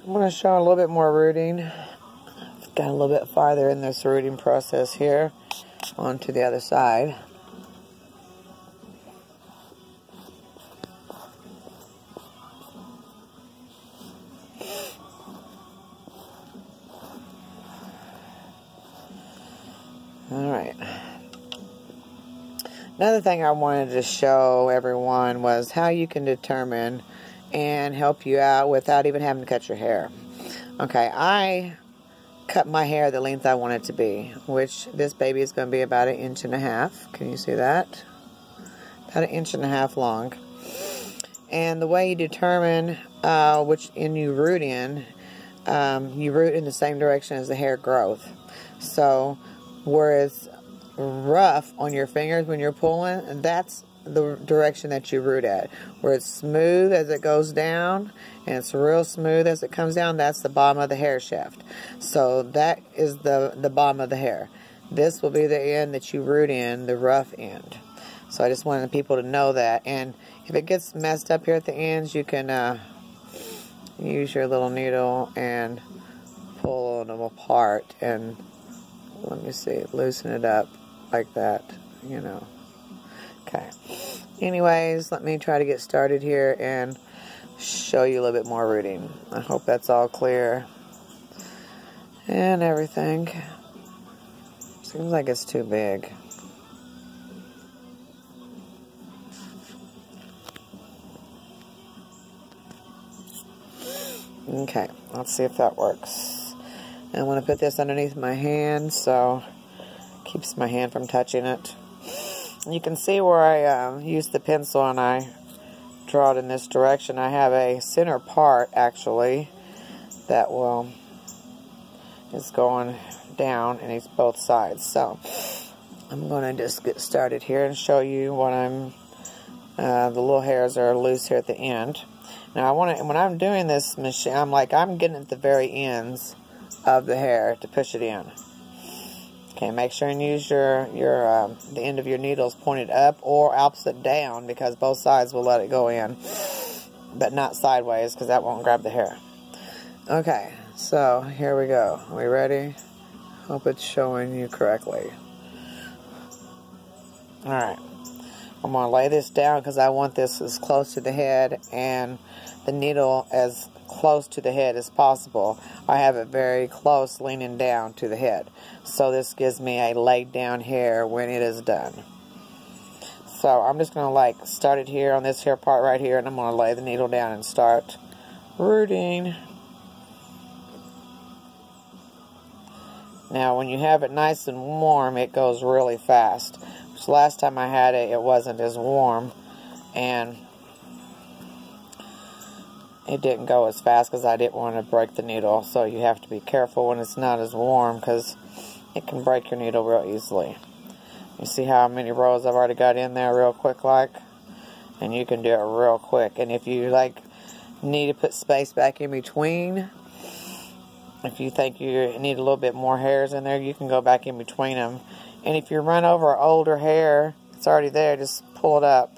I'm going to show a little bit more rooting. Got a little bit farther in this rooting process here onto the other side. Alright. Another thing I wanted to show everyone was how you can determine and help you out without even having to cut your hair. Okay, I cut my hair the length I want it to be, which this baby is going to be about 1.5 inches. Can you see that? About 1.5 inches long. And the way you determine which end you root in, you root in the same direction as the hair growth. So where it's rough on your fingers when you're pulling, that's the direction that you root at. Where it's smooth as it goes down and it's real smooth as it comes down, that's the bottom of the hair shaft. So that is the bottom of the hair. This will be the end that you root in, the rough end. So I just wanted people to know that. And if it gets messed up here at the ends, you can use your little needle and pull them apart and, let me see, loosen it up like that, you know. Okay. Anyways, let me try to get started here and show you a little bit more rooting. I hope that's all clear and everything. Seems like it's too big. Okay, let's see if that works. And I want to put this underneath my hand so it keeps my hand from touching it. You can see where I use the pencil and I draw it in this direction. I have a center part actually that is going down and it's both sides. So I'm going to just get started here and show you what the little hairs are loose here at the end. Now when I'm doing this machine, I'm getting at the very ends of the hair to push it in. Okay, make sure and use the end of your needles pointed up or opposite down, because both sides will let it go in, but not sideways, because that won't grab the hair. Okay, so here we go. Are we ready? Hope it's showing you correctly. Alright, I'm going to lay this down because I want this as close to the head and the needle as close to the head as possible. I have it very close, leaning down to the head. So this gives me a laid down hair when it is done. So I'm just going to start it here on this hair part right here, and I'm going to lay the needle down and start rooting. Now when you have it nice and warm, it goes really fast. Which last time I had it, it wasn't as warm, and it didn't go as fast because I didn't want to break the needle. So you have to be careful when it's not as warm, because it can break your needle real easily. You see how many rows I've already got in there real quick and you can do it real quick. And if you need to put space back in between, if you think you need a little bit more hairs in there, you can go back in between them. And if you run over older hair, it's already there, just pull it up,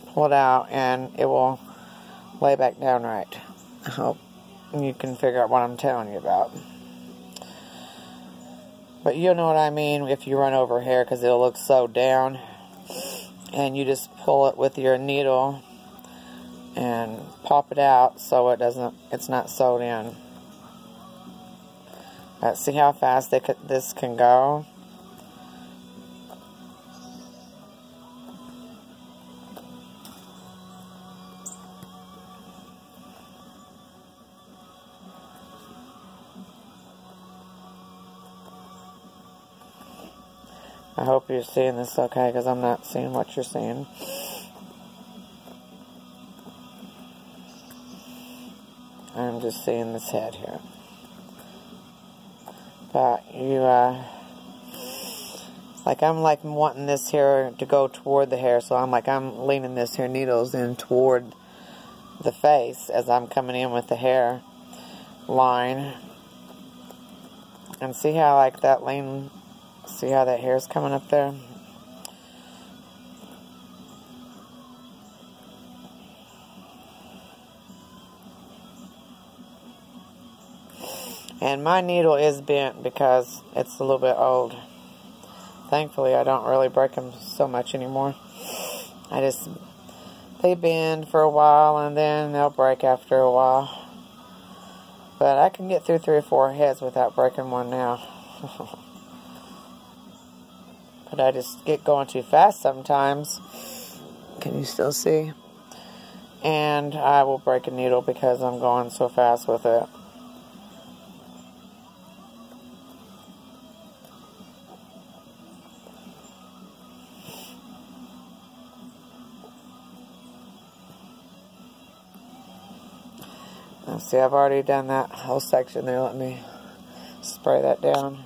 pull it out, and it will lay back down right. I hope you can figure out what I'm telling you about. But you'll know what I mean if you run over hair, because it'll look sewed down. And you just pull it with your needle and pop it out so it's not sewed in. See how fast this can go? I hope you're seeing this okay, because I'm not seeing what you're seeing. I'm just seeing this head here. But I'm wanting this hair to go toward the hair, so I'm leaning this hair needles in toward the face as I'm coming in with the hair line. And see how that lean, see how that hair's coming up there? And my needle is bent because it's a little bit old. Thankfully, I don't really break them so much anymore. They bend for a while and then they'll break after a while. But I can get through 3 or 4 heads without breaking one now. But I just get going too fast sometimes. Can you still see? And I will break a needle because I'm going so fast with it. See, I've already done that whole section there. Let me spray that down,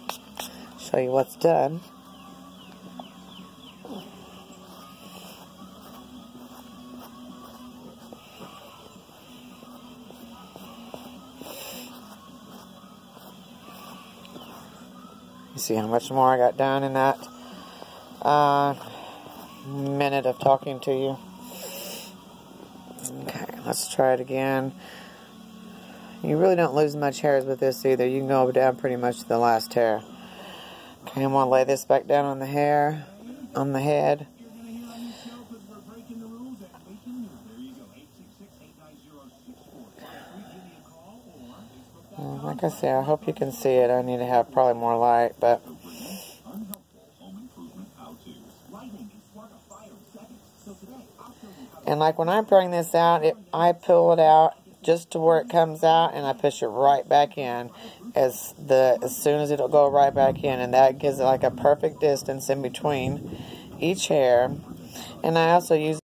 show you what's done. You see how much more I got done in that minute of talking to you. Okay, let's try it again. You really don't lose much hairs with this either. You can go down pretty much to the last hair. Okay, I'm going to lay this back down on the hair, on the head. Like I said, I hope you can see it. I need to have probably more light, but... And like when I bring this out, I pull it out just to where it comes out, and I push it right back in as soon as it'll go right back in, and that gives it like a perfect distance in between each hair. And I also use